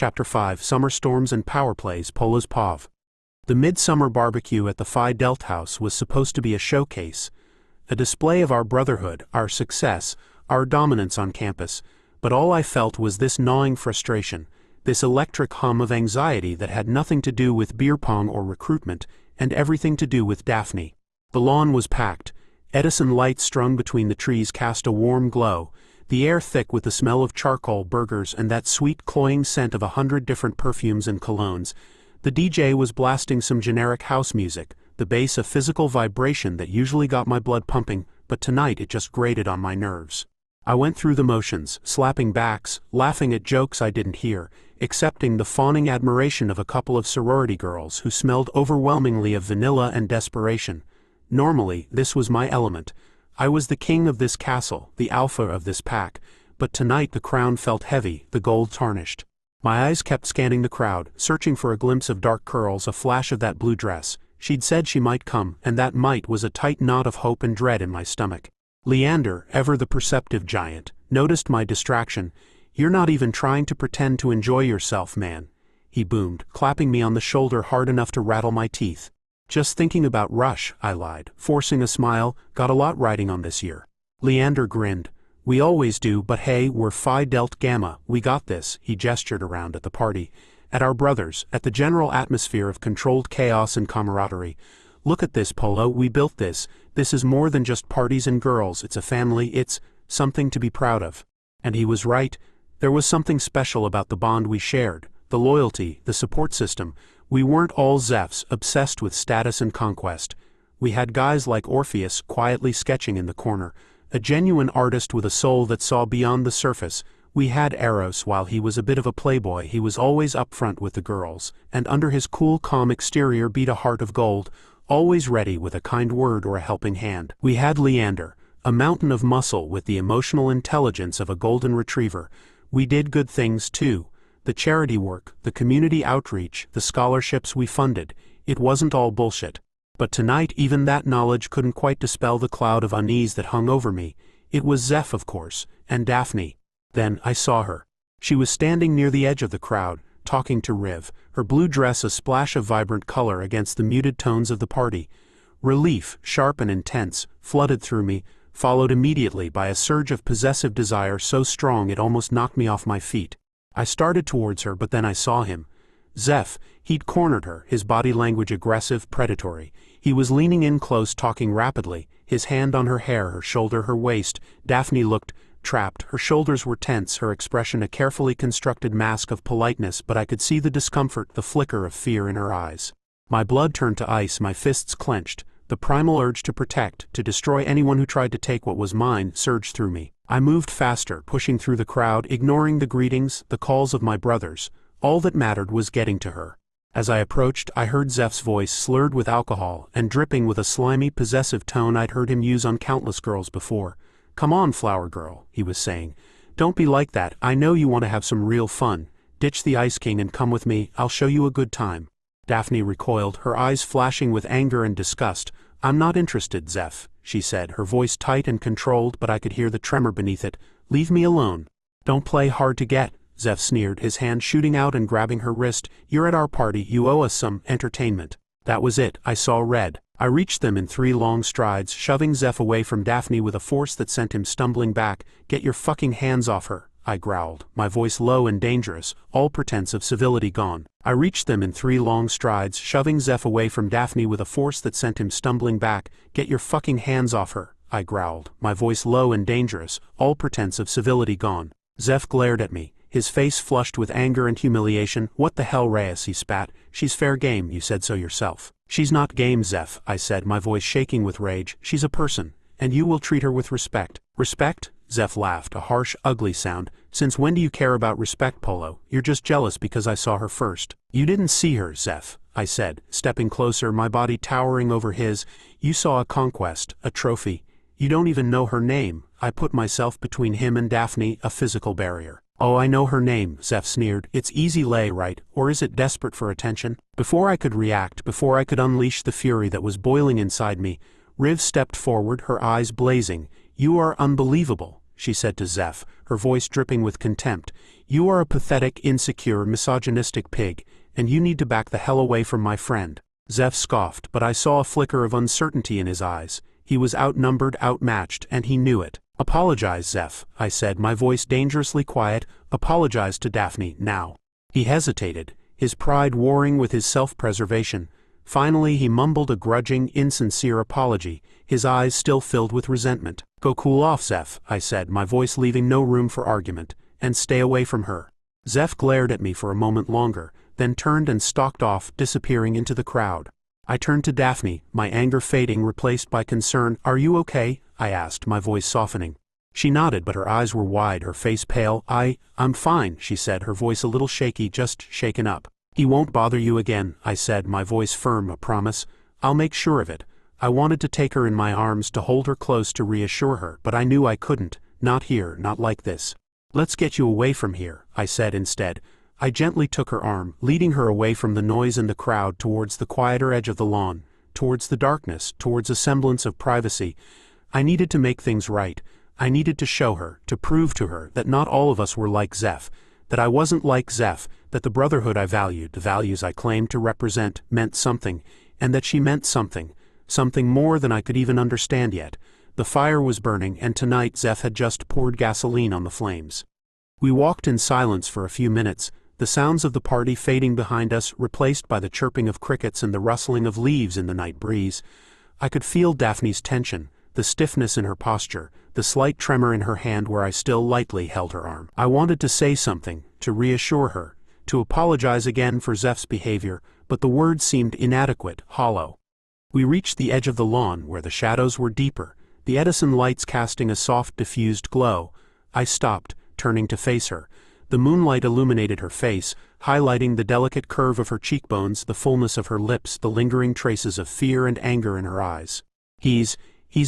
Chapter 5 Summer Storms and Power Plays Polo's POV. The midsummer barbecue at the Phi Delta House was supposed to be a showcase, a display of our brotherhood, our success, our dominance on campus, but all I felt was this gnawing frustration, this electric hum of anxiety that had nothing to do with beer pong or recruitment, and everything to do with Daphne. The lawn was packed. Edison lights strung between the trees cast a warm glow, the air thick with the smell of charcoal burgers and that sweet cloying scent of 100 different perfumes and colognes. The DJ was blasting some generic house music, the bass a physical vibration that usually got my blood pumping, but tonight it just grated on my nerves. I went through the motions, slapping backs, laughing at jokes I didn't hear, accepting the fawning admiration of a couple of sorority girls who smelled overwhelmingly of vanilla and desperation. Normally, this was my element. I was the king of this castle, the alpha of this pack, but tonight the crown felt heavy, the gold tarnished. My eyes kept scanning the crowd, searching for a glimpse of dark curls, a flash of that blue dress. She'd said she might come, and that might was a tight knot of hope and dread in my stomach. Leander, ever the perceptive giant, noticed my distraction. "You're not even trying to pretend to enjoy yourself, man," he boomed, clapping me on the shoulder hard enough to rattle my teeth. "Just thinking about Rush," I lied, forcing a smile. "Got a lot riding on this year." Leander grinned. "We always do, but hey, we're Phi Delta Gamma, we got this," he gestured around at the party, at our brothers, at the general atmosphere of controlled chaos and camaraderie. "Look at this, Polo, we built this. This is more than just parties and girls, it's a family, it's something to be proud of." And he was right. There was something special about the bond we shared, the loyalty, the support system. We weren't all Zephs, obsessed with status and conquest. We had guys like Orpheus quietly sketching in the corner, a genuine artist with a soul that saw beyond the surface. We had Eros. While he was a bit of a playboy, he was always upfront with the girls, and under his cool, calm exterior beat a heart of gold, always ready with a kind word or a helping hand. We had Leander, a mountain of muscle with the emotional intelligence of a golden retriever. We did good things too. The charity work, the community outreach, the scholarships we funded, it wasn't all bullshit. But tonight even that knowledge couldn't quite dispel the cloud of unease that hung over me. It was Zeph, of course, and Daphne. Then I saw her. She was standing near the edge of the crowd, talking to Riv, her blue dress a splash of vibrant color against the muted tones of the party. Relief, sharp and intense, flooded through me, followed immediately by a surge of possessive desire so strong it almost knocked me off my feet. I started towards her, but then I saw him. Zeph, he'd cornered her, his body language aggressive, predatory. He was leaning in close, talking rapidly, his hand on her hair, her shoulder, her waist. Daphne looked trapped, her shoulders were tense, her expression a carefully constructed mask of politeness, but I could see the discomfort, the flicker of fear in her eyes. My blood turned to ice, my fists clenched. The primal urge to protect, to destroy anyone who tried to take what was mine, surged through me. I moved faster, pushing through the crowd, ignoring the greetings, the calls of my brothers. All that mattered was getting to her. As I approached, I heard Zeph's voice, slurred with alcohol, and dripping with a slimy, possessive tone I'd heard him use on countless girls before. "Come on, flower girl," he was saying. "Don't be like that, I know you want to have some real fun. Ditch the Ice King and come with me, I'll show you a good time." Daphne recoiled, her eyes flashing with anger and disgust. "I'm not interested, Zeph," she said, her voice tight and controlled, but I could hear the tremor beneath it. "Leave me alone." "Don't play hard to get," Zeph sneered, his hand shooting out and grabbing her wrist. "You're at our party, you owe us some entertainment." That was it, I saw red. I reached them in 3 long strides, shoving Zeph away from Daphne with a force that sent him stumbling back. "Get your fucking hands off her," I growled, my voice low and dangerous, all pretense of civility gone. I reached them in 3 long strides, shoving Zeph away from Daphne with a force that sent him stumbling back. "Get your fucking hands off her," I growled, my voice low and dangerous, all pretense of civility gone. Zeph glared at me, his face flushed with anger and humiliation. "What the hell, Reyes," he spat. "She's fair game, you said so yourself." "She's not game, Zeph," I said, my voice shaking with rage. "She's a person, and you will treat her with respect." "Respect?" Zeph laughed, a harsh, ugly sound. "Since when do you care about respect, Polo? You're just jealous because I saw her first." "You didn't see her, Zeph," I said, stepping closer, my body towering over his. "You saw a conquest, a trophy. You don't even know her name." I put myself between him and Daphne, a physical barrier. "Oh, I know her name," Zeph sneered. "It's easy lay, right? Or is it desperate for attention?" Before I could react, before I could unleash the fury that was boiling inside me, Riv stepped forward, her eyes blazing. "You are unbelievable," she said to Zeph, her voice dripping with contempt. You are a pathetic, insecure, misogynistic pig, and you need to back the hell away from my friend. Zeph scoffed, but I saw a flicker of uncertainty in his eyes. He was outnumbered, outmatched, and he knew it. Apologize, Zeph, I said, my voice dangerously quiet. Apologize to Daphne, now. He hesitated, his pride warring with his self-preservation. Finally he mumbled a grudging, insincere apology, his eyes still filled with resentment. Go cool off, Zeph, I said, my voice leaving no room for argument, and stay away from her. Zeph glared at me for a moment longer, then turned and stalked off, disappearing into the crowd. I turned to Daphne, my anger fading, replaced by concern. Are you okay? I asked, my voice softening. She nodded, but her eyes were wide, her face pale. I'm fine, she said, her voice a little shaky, just shaken up. He won't bother you again, I said, my voice firm, a promise. I'll make sure of it. I wanted to take her in my arms, to hold her close, to reassure her, but I knew I couldn't. Not here, not like this. Let's get you away from here, I said instead. I gently took her arm, leading her away from the noise and the crowd towards the quieter edge of the lawn, towards the darkness, towards a semblance of privacy. I needed to make things right. I needed to show her, to prove to her that not all of us were like Zeph, that I wasn't like Zeph, that the brotherhood I valued, the values I claimed to represent, meant something, and that she meant something, something more than I could even understand yet. The fire was burning, and tonight Zeph had just poured gasoline on the flames. We walked in silence for a few minutes, the sounds of the party fading behind us, replaced by the chirping of crickets and the rustling of leaves in the night breeze. I could feel Daphne's tension, the stiffness in her posture, the slight tremor in her hand where I still lightly held her arm. I wanted to say something, to reassure her, to apologize again for Zeph's behavior, but the words seemed inadequate, hollow. We reached the edge of the lawn, where the shadows were deeper, the Edison lights casting a soft diffused glow. I stopped, turning to face her. The moonlight illuminated her face, highlighting the delicate curve of her cheekbones, the fullness of her lips, the lingering traces of fear and anger in her eyes. He's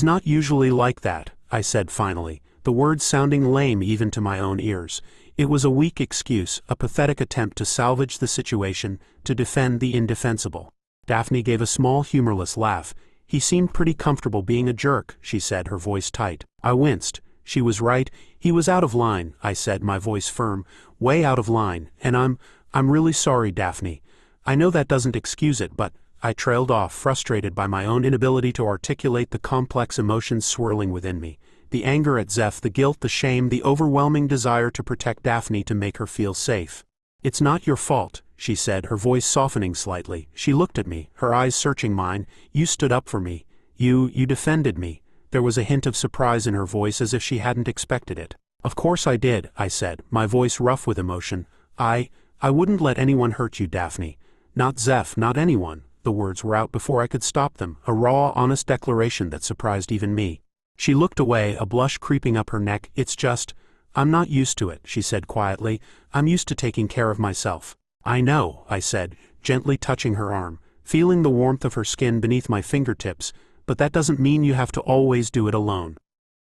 not usually like that, I said finally, the words sounding lame even to my own ears. It was a weak excuse, a pathetic attempt to salvage the situation, to defend the indefensible. Daphne gave a small humorless laugh. He seemed pretty comfortable being a jerk, she said, her voice tight. I winced. She was right. He was out of line, I said, my voice firm, way out of line, and I'm really sorry, Daphne. I know that doesn't excuse it, but I trailed off, frustrated by my own inability to articulate the complex emotions swirling within me. The anger at Zeph, the guilt, the shame, the overwhelming desire to protect Daphne, to make her feel safe. It's not your fault, she said, her voice softening slightly. She looked at me, her eyes searching mine. You stood up for me. You defended me. There was a hint of surprise in her voice, as if she hadn't expected it. Of course I did, I said, my voice rough with emotion. I wouldn't let anyone hurt you, Daphne. Not Zeph, not anyone. The words were out before I could stop them, a raw, honest declaration that surprised even me. She looked away, a blush creeping up her neck. It's just, I'm not used to it, she said quietly. I'm used to taking care of myself. I know, I said, gently touching her arm, feeling the warmth of her skin beneath my fingertips, but that doesn't mean you have to always do it alone.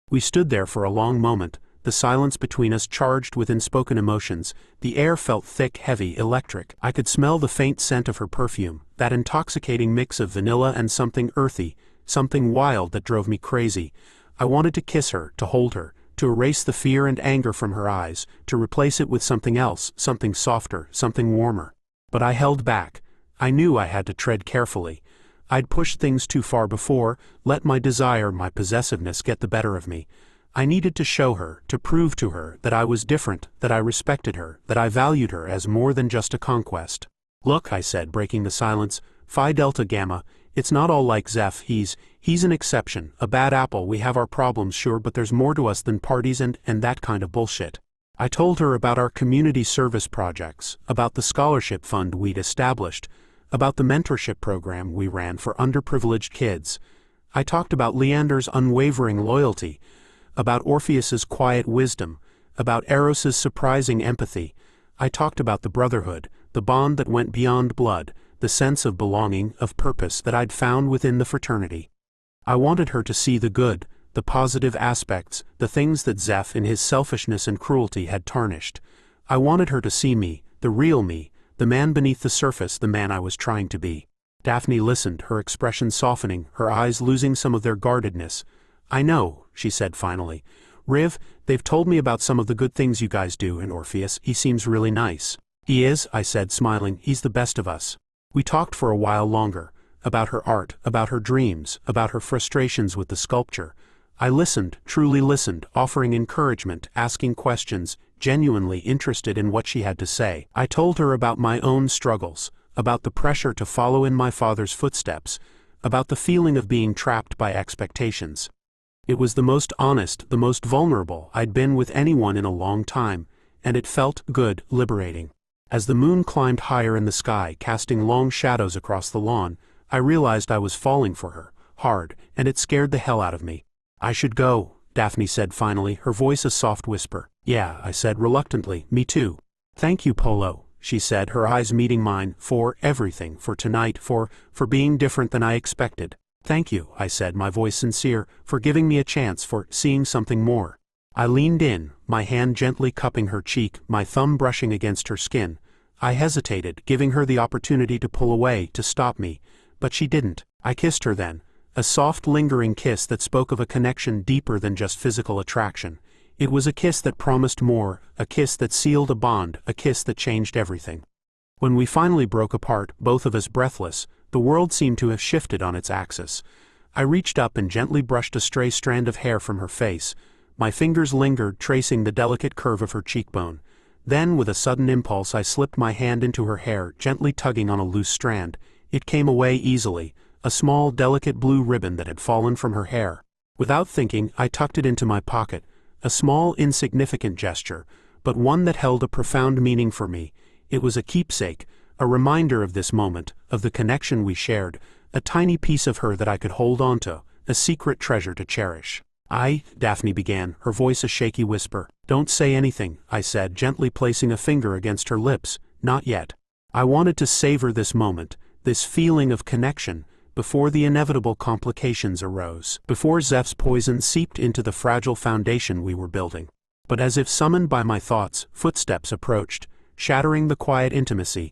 We stood there for a long moment, the silence between us charged with unspoken emotions. The air felt thick, heavy, electric. I could smell the faint scent of her perfume, that intoxicating mix of vanilla and something earthy, something wild that drove me crazy. I wanted to kiss her, to hold her, to erase the fear and anger from her eyes, to replace it with something else, something softer, something warmer. But I held back. I knew I had to tread carefully. I'd pushed things too far before, let my desire, my possessiveness get the better of me. I needed to show her, to prove to her, that I was different, that I respected her, that I valued her as more than just a conquest. Look, I said, breaking the silence, Phi Delta Gamma, it's not all like Zeph. He's an exception, a bad apple. We have our problems, sure, but there's more to us than parties and that kind of bullshit. I told her about our community service projects, about the scholarship fund we'd established, about the mentorship program we ran for underprivileged kids. I talked about Leander's unwavering loyalty, about Orpheus's quiet wisdom, about Eros's surprising empathy. I talked about the brotherhood, the bond that went beyond blood, the sense of belonging, of purpose that I'd found within the fraternity. I wanted her to see the good, the positive aspects, the things that Zeph in his selfishness and cruelty had tarnished. I wanted her to see me, the real me, the man beneath the surface, the man I was trying to be. Daphne listened, her expression softening, her eyes losing some of their guardedness. I know, she said finally. Riv, they've told me about some of the good things you guys do, and Orpheus, he seems really nice. He is, I said, smiling, he's the best of us. We talked for a while longer, about her art, about her dreams, about her frustrations with the sculpture. I listened, truly listened, offering encouragement, asking questions, genuinely interested in what she had to say. I told her about my own struggles, about the pressure to follow in my father's footsteps, about the feeling of being trapped by expectations. It was the most honest, the most vulnerable I'd been with anyone in a long time, and it felt good, liberating. As the moon climbed higher in the sky, casting long shadows across the lawn, I realized I was falling for her, hard, and it scared the hell out of me. I should go, Daphne said finally, her voice a soft whisper. Yeah, I said reluctantly, me too. Thank you, Polo, she said, her eyes meeting mine, for everything, for tonight, for being different than I expected. Thank you, I said, my voice sincere, for giving me a chance, for seeing something more. I leaned in, my hand gently cupping her cheek, my thumb brushing against her skin. I hesitated, giving her the opportunity to pull away, to stop me, but she didn't. I kissed her then, a soft lingering kiss that spoke of a connection deeper than just physical attraction. It was a kiss that promised more, a kiss that sealed a bond, a kiss that changed everything. When we finally broke apart, both of us breathless, the world seemed to have shifted on its axis. I reached up and gently brushed a stray strand of hair from her face. My fingers lingered, tracing the delicate curve of her cheekbone. Then, with a sudden impulse, I slipped my hand into her hair, gently tugging on a loose strand. It came away easily, a small, delicate blue ribbon that had fallen from her hair. Without thinking, I tucked it into my pocket, a small, insignificant gesture, but one that held a profound meaning for me. It was a keepsake, a reminder of this moment, of the connection we shared, a tiny piece of her that I could hold onto, a secret treasure to cherish. Daphne began, her voice a shaky whisper. Don't say anything, I said, gently placing a finger against her lips. Not yet. I wanted to savor this moment, this feeling of connection, before the inevitable complications arose, before Zeph's poison seeped into the fragile foundation we were building. But as if summoned by my thoughts, footsteps approached, shattering the quiet intimacy.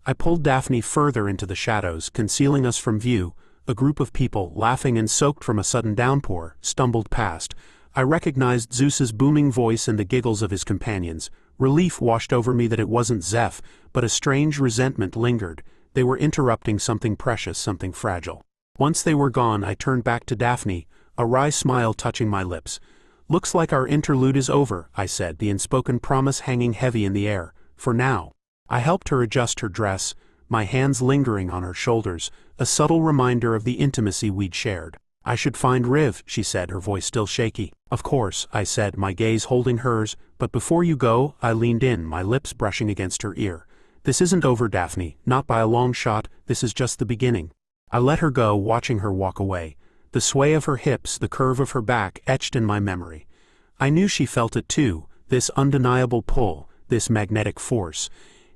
I pulled Daphne further into the shadows, concealing us from view. A group of people, laughing and soaked from a sudden downpour, stumbled past. I recognized Zeus's booming voice and the giggles of his companions. Relief washed over me that it wasn't Zeph, but a strange resentment lingered. They were interrupting something precious, something fragile. Once they were gone, I turned back to Daphne, a wry smile touching my lips. Looks like our interlude is over, I said, the unspoken promise hanging heavy in the air. For now. I helped her adjust her dress, my hands lingering on her shoulders, a subtle reminder of the intimacy we'd shared. I should find Riv, she said, her voice still shaky. Of course, I said, my gaze holding hers, but before you go, I leaned in, my lips brushing against her ear. This isn't over, Daphne, not by a long shot, this is just the beginning. I let her go, watching her walk away. The sway of her hips, the curve of her back, etched in my memory. I knew she felt it too, this undeniable pull, this magnetic force.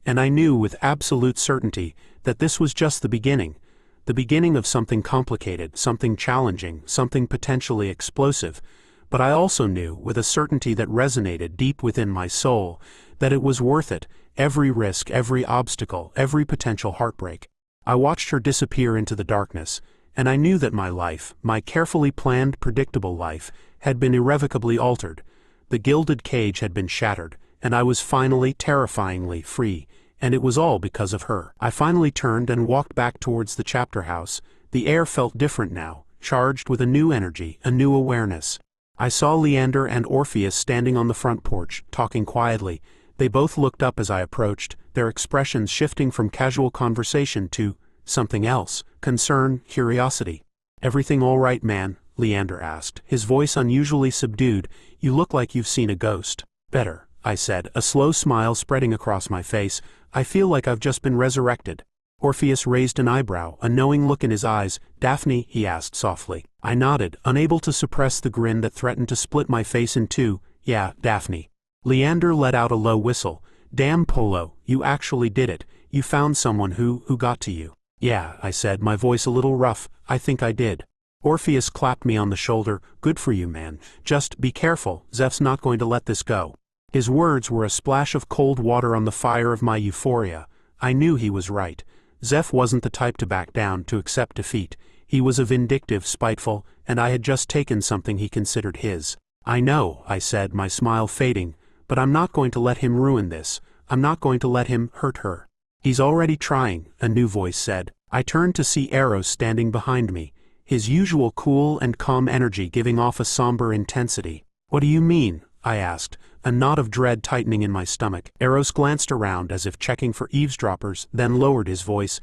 And I knew with absolute certainty that this was just the beginning of something complicated, something challenging, something potentially explosive. But I also knew, with a certainty that resonated deep within my soul, that it was worth it, every risk, every obstacle, every potential heartbreak. I watched her disappear into the darkness, and I knew that my life, my carefully planned, predictable life, had been irrevocably altered. The gilded cage had been shattered, and I was finally, terrifyingly free. And it was all because of her. I finally turned and walked back towards the chapter house. The air felt different now, charged with a new energy, a new awareness. I saw Leander and Orpheus standing on the front porch, talking quietly. They both looked up as I approached, their expressions shifting from casual conversation to something else, concern, curiosity. Everything all right, man? Leander asked, his voice unusually subdued. You look like you've seen a ghost. Better, I said, a slow smile spreading across my face. I feel like I've just been resurrected. Orpheus raised an eyebrow, a knowing look in his eyes. Daphne, he asked softly. I nodded, unable to suppress the grin that threatened to split my face in two. Yeah, Daphne. Leander let out a low whistle. Damn, Polo, you actually did it. You found someone who got to you. Yeah, I said, my voice a little rough. I think I did. Orpheus clapped me on the shoulder. Good for you, man. Just be careful, Zeph's not going to let this go. His words were a splash of cold water on the fire of my euphoria. I knew he was right. Zeph wasn't the type to back down, to accept defeat. He was a vindictive, spiteful, and I had just taken something he considered his. I know, I said, my smile fading, but I'm not going to let him ruin this. I'm not going to let him hurt her. He's already trying, a new voice said. I turned to see Eros standing behind me, his usual cool and calm energy giving off a somber intensity. What do you mean? I asked, a knot of dread tightening in my stomach. Eros glanced around as if checking for eavesdroppers, then lowered his voice.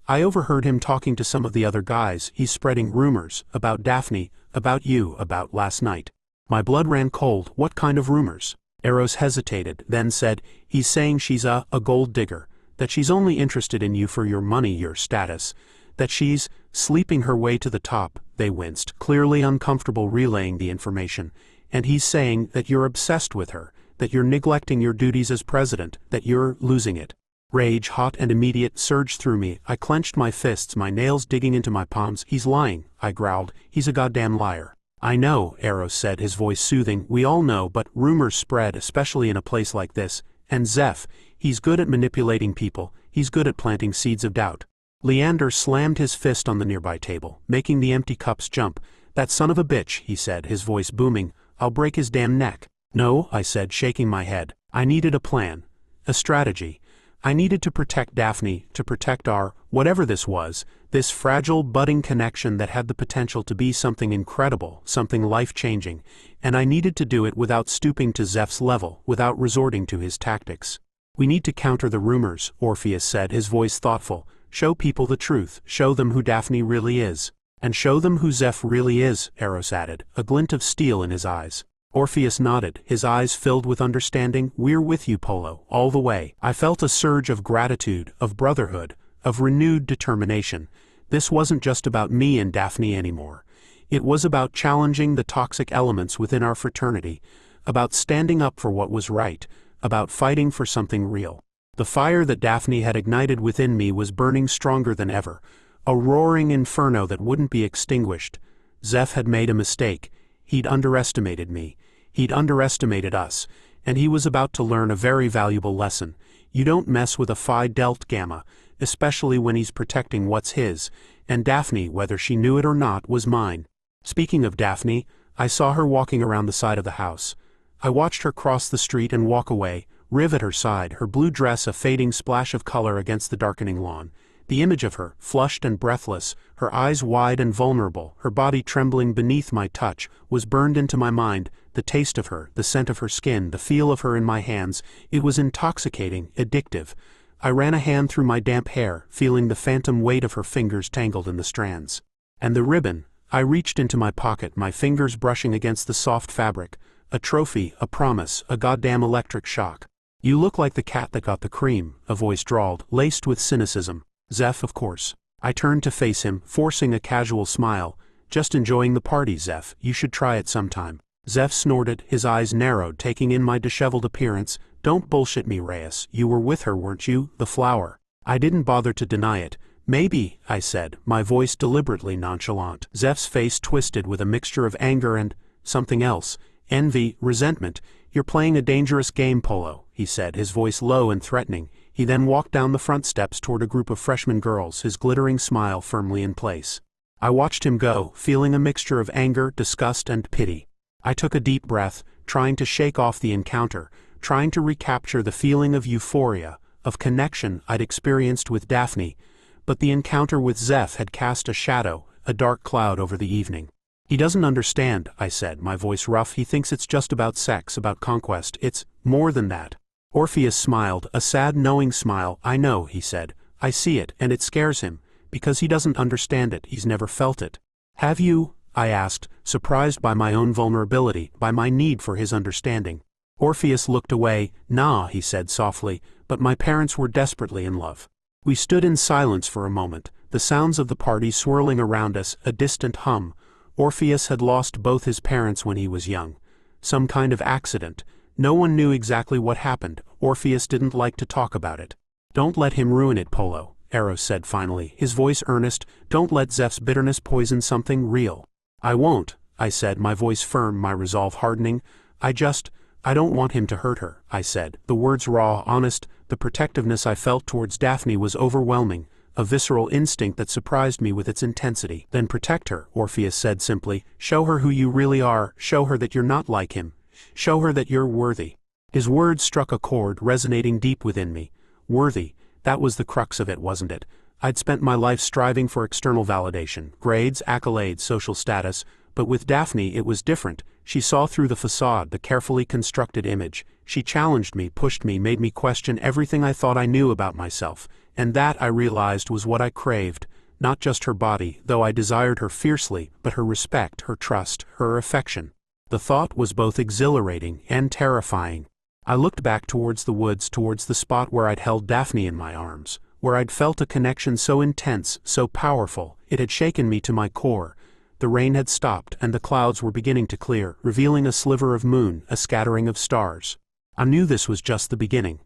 I overheard him talking to some of the other guys. He's spreading rumors about Daphne, about you, about last night. My blood ran cold. What kind of rumors? Eros hesitated, then said, he's saying she's a gold digger, that she's only interested in you for your money, your status, that she's sleeping her way to the top. They winced, clearly uncomfortable relaying the information. And he's saying that you're obsessed with her, that you're neglecting your duties as president, that you're losing it. Rage, hot and immediate, surged through me. I clenched my fists, my nails digging into my palms. He's lying, I growled. He's a goddamn liar. I know, Eros said, his voice soothing. We all know, but rumors spread, especially in a place like this. And Zeph, he's good at manipulating people. He's good at planting seeds of doubt. Leander slammed his fist on the nearby table, making the empty cups jump. That son of a bitch, he said, his voice booming. I'll break his damn neck. No, I said, shaking my head. I needed a plan. A strategy. I needed to protect Daphne, to protect our, whatever this was, this fragile, budding connection that had the potential to be something incredible, something life-changing, and I needed to do it without stooping to Zeph's level, without resorting to his tactics. We need to counter the rumors, Orpheus said, his voice thoughtful. Show people the truth, show them who Daphne really is. And show them who Zeph really is, Eros added, a glint of steel in his eyes. Orpheus nodded, his eyes filled with understanding. We're with you, Polo, all the way. I felt a surge of gratitude, of brotherhood, of renewed determination. This wasn't just about me and Daphne anymore. It was about challenging the toxic elements within our fraternity, about standing up for what was right, about fighting for something real. The fire that Daphne had ignited within me was burning stronger than ever, a roaring inferno that wouldn't be extinguished. Zeph had made a mistake. He'd underestimated me. He'd underestimated us, and he was about to learn a very valuable lesson. You don't mess with a Phi Delt Gamma, especially when he's protecting what's his, and Daphne, whether she knew it or not, was mine. Speaking of Daphne, I saw her walking around the side of the house. I watched her cross the street and walk away, Riv at her side, her blue dress a fading splash of color against the darkening lawn. The image of her, flushed and breathless, her eyes wide and vulnerable, her body trembling beneath my touch, was burned into my mind. The taste of her, the scent of her skin, the feel of her in my hands, it was intoxicating, addictive. I ran a hand through my damp hair, feeling the phantom weight of her fingers tangled in the strands. And the ribbon. I reached into my pocket, my fingers brushing against the soft fabric. A trophy, a promise, a goddamn electric shock. You look like the cat that got the cream, a voice drawled, laced with cynicism. Zeph, of course. I turned to face him, forcing a casual smile. Just enjoying the party, Zeph. You should try it sometime. Zeph snorted, his eyes narrowed, taking in my disheveled appearance. Don't bullshit me, Reyes. You were with her, weren't you? The flower. I didn't bother to deny it. Maybe, I said, my voice deliberately nonchalant. Zeph's face twisted with a mixture of anger and something else. Envy, resentment. You're playing a dangerous game, Polo, he said, his voice low and threatening. He then walked down the front steps toward a group of freshman girls, his glittering smile firmly in place. I watched him go, feeling a mixture of anger, disgust, and pity. I took a deep breath, trying to shake off the encounter, trying to recapture the feeling of euphoria, of connection I'd experienced with Daphne, but the encounter with Zeph had cast a shadow, a dark cloud over the evening. He doesn't understand, I said, my voice rough. He thinks it's just about sex, about conquest. It's more than that. Orpheus smiled, a sad knowing smile. I know, he said. I see it, and it scares him, because he doesn't understand it. He's never felt it. Have you? I asked, surprised by my own vulnerability, by my need for his understanding. Orpheus looked away. Nah, he said softly, but my parents were desperately in love. We stood in silence for a moment, the sounds of the party swirling around us, a distant hum. Orpheus had lost both his parents when he was young. Some kind of accident. No one knew exactly what happened. Orpheus didn't like to talk about it. Don't let him ruin it, Polo, Eros said finally, his voice earnest. Don't let Zeph's bitterness poison something real. I won't, I said, my voice firm, my resolve hardening. I don't want him to hurt her, I said, the words raw, honest. The protectiveness I felt towards Daphne was overwhelming, a visceral instinct that surprised me with its intensity. Then protect her, Orpheus said simply. Show her who you really are, show her that you're not like him. Show her that you're worthy. His words struck a chord, resonating deep within me. Worthy, that was the crux of it, wasn't it? I'd spent my life striving for external validation, grades, accolades, social status, but with Daphne it was different. She saw through the facade, the carefully constructed image. She challenged me, pushed me, made me question everything I thought I knew about myself, and that, I realized, was what I craved. Not just her body, though I desired her fiercely, but her respect, her trust, her affection. The thought was both exhilarating and terrifying. I looked back towards the woods, towards the spot where I'd held Daphne in my arms, where I'd felt a connection so intense, so powerful, it had shaken me to my core. The rain had stopped, and the clouds were beginning to clear, revealing a sliver of moon, a scattering of stars. I knew this was just the beginning.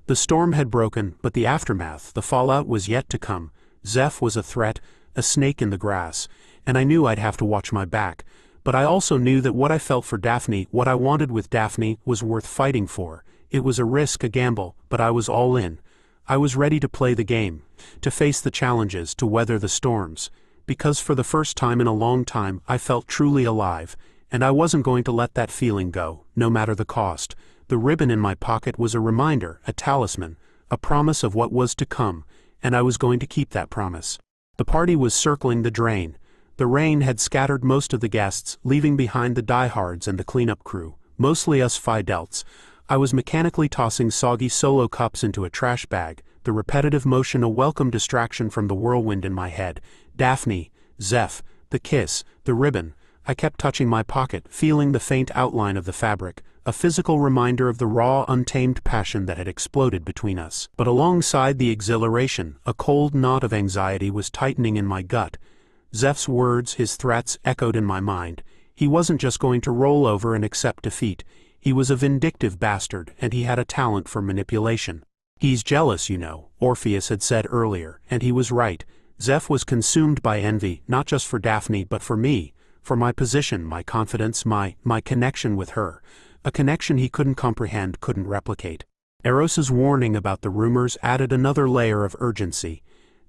The storm had broken, but the aftermath, the fallout, was yet to come. Zeph was a threat, a snake in the grass, and I knew I'd have to watch my back. But I also knew that what I felt for Daphne, what I wanted with Daphne, was worth fighting for. It was a risk, a gamble, but I was all in. I was ready to play the game, to face the challenges, to weather the storms. Because for the first time in a long time, I felt truly alive, and I wasn't going to let that feeling go, no matter the cost. The ribbon in my pocket was a reminder, a talisman, a promise of what was to come, and I was going to keep that promise. The party was circling the drain. The rain had scattered most of the guests, leaving behind the diehards and the cleanup crew, mostly us Phi Delts. I was mechanically tossing soggy Solo cups into a trash bag, the repetitive motion a welcome distraction from the whirlwind in my head. Daphne, Zeph, the kiss, the ribbon. I kept touching my pocket, feeling the faint outline of the fabric, a physical reminder of the raw, untamed passion that had exploded between us. But alongside the exhilaration, a cold knot of anxiety was tightening in my gut. Zeph's words, his threats, echoed in my mind. He wasn't just going to roll over and accept defeat. He was a vindictive bastard, and he had a talent for manipulation. He's jealous, you know, Orpheus had said earlier, and he was right. Zeph was consumed by envy, not just for Daphne, but for me, for my position, my confidence, my connection with her. A connection he couldn't comprehend, couldn't replicate. Eros's warning about the rumors added another layer of urgency.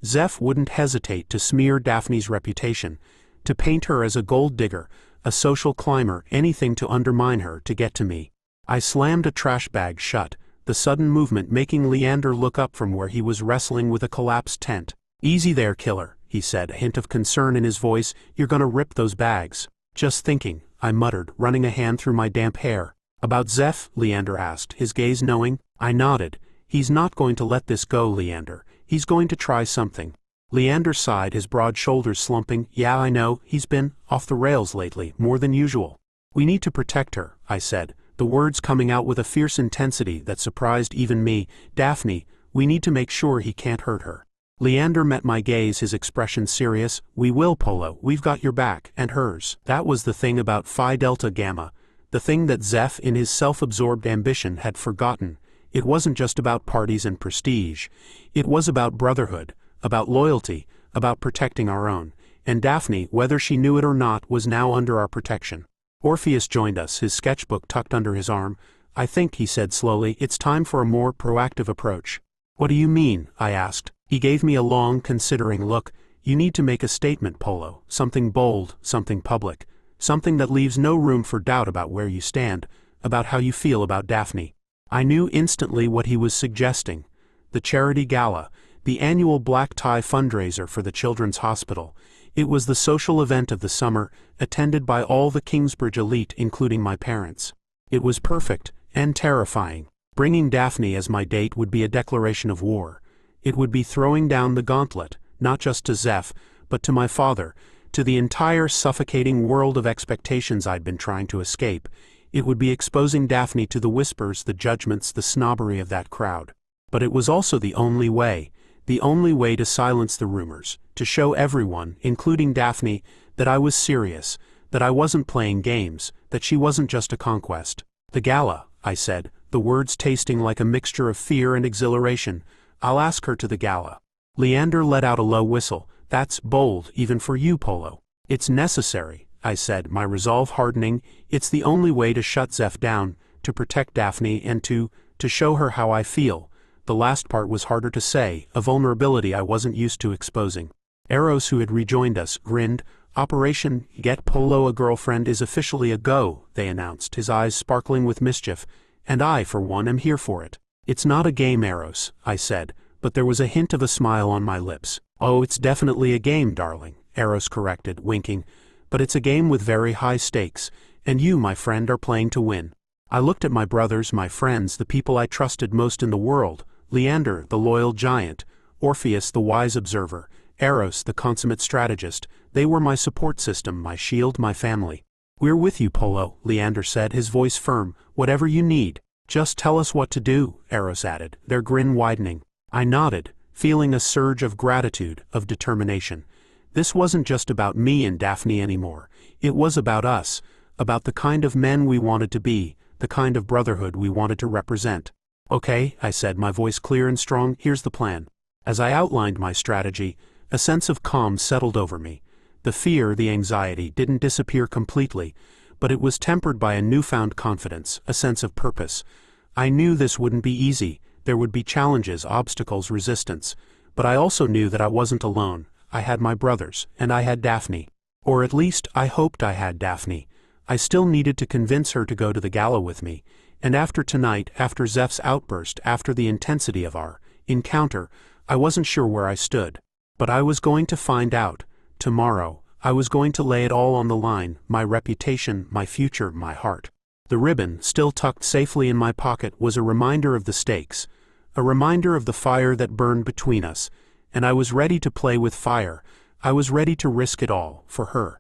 Zeph wouldn't hesitate to smear Daphne's reputation, to paint her as a gold digger, a social climber, anything to undermine her, to get to me. I slammed a trash bag shut, the sudden movement making Leander look up from where he was wrestling with a collapsed tent. Easy there, killer, he said, a hint of concern in his voice. You're gonna rip those bags. Just thinking, I muttered, running a hand through my damp hair. About Zeph? Leander asked, his gaze knowing. I nodded. He's not going to let this go, Leander. He's going to try something. Leander sighed, his broad shoulders slumping. Yeah, I know, he's been off the rails lately, more than usual. We need to protect her, I said, the words coming out with a fierce intensity that surprised even me. Daphne, we need to make sure he can't hurt her. Leander met my gaze, his expression serious. We will, Polo, we've got your back, and hers. That was the thing about Phi Delta Gamma, the thing that Zeph, in his self-absorbed ambition, had forgotten. It wasn't just about parties and prestige. It was about brotherhood, about loyalty, about protecting our own. And Daphne, whether she knew it or not, was now under our protection. Orpheus joined us, his sketchbook tucked under his arm. I think, he said slowly, it's time for a more proactive approach. What do you mean? I asked. He gave me a long, considering look. You need to make a statement, Polo. Something bold, something public. Something that leaves no room for doubt about where you stand, about how you feel about Daphne. I knew instantly what he was suggesting. The charity gala, the annual black tie fundraiser for the Children's Hospital. It was the social event of the summer, attended by all the Kingsbridge elite, including my parents. It was perfect, and terrifying. Bringing Daphne as my date would be a declaration of war. It would be throwing down the gauntlet, not just to Zeph, but to my father, to the entire suffocating world of expectations I'd been trying to escape. It would be exposing Daphne to the whispers, the judgments, the snobbery of that crowd. But it was also the only way to silence the rumors, to show everyone, including Daphne, that I was serious, that I wasn't playing games, that she wasn't just a conquest. The gala, I said, the words tasting like a mixture of fear and exhilaration. I'll ask her to the gala. Leander let out a low whistle. That's bold, even for you, Polo. It's necessary, I said, my resolve hardening. It's the only way to shut Zeph down, to protect Daphne, and to show her how I feel. The last part was harder to say, a vulnerability I wasn't used to exposing. Eros, who had rejoined us, grinned. Operation Get Polo a Girlfriend is officially a go, they announced, his eyes sparkling with mischief, and I, for one, am here for it. It's not a game, Eros, I said, but there was a hint of a smile on my lips. Oh, it's definitely a game, darling, Eros corrected, winking, but it's a game with very high stakes, and you, my friend, are playing to win. I looked at my brothers, my friends, the people I trusted most in the world, Leander, the loyal giant, Orpheus, the wise observer, Eros, the consummate strategist. They were my support system, my shield, my family. We're with you, Polo, Leander said, his voice firm. Whatever you need. Just tell us what to do, Eros added, their grin widening. I nodded, feeling a surge of gratitude, of determination. This wasn't just about me and Daphne anymore. It was about us, about the kind of men we wanted to be, the kind of brotherhood we wanted to represent. Okay, I said, my voice clear and strong, here's the plan. As I outlined my strategy, a sense of calm settled over me. The fear, the anxiety, didn't disappear completely, but it was tempered by a newfound confidence, a sense of purpose. I knew this wouldn't be easy. There would be challenges, obstacles, resistance. But I also knew that I wasn't alone. I had my brothers, and I had Daphne. Or at least, I hoped I had Daphne. I still needed to convince her to go to the gala with me. And after tonight, after Zeph's outburst, after the intensity of our encounter, I wasn't sure where I stood. But I was going to find out. Tomorrow, I was going to lay it all on the line, my reputation, my future, my heart. The ribbon, still tucked safely in my pocket, was a reminder of the stakes, a reminder of the fire that burned between us, and I was ready to play with fire. I was ready to risk it all, for her.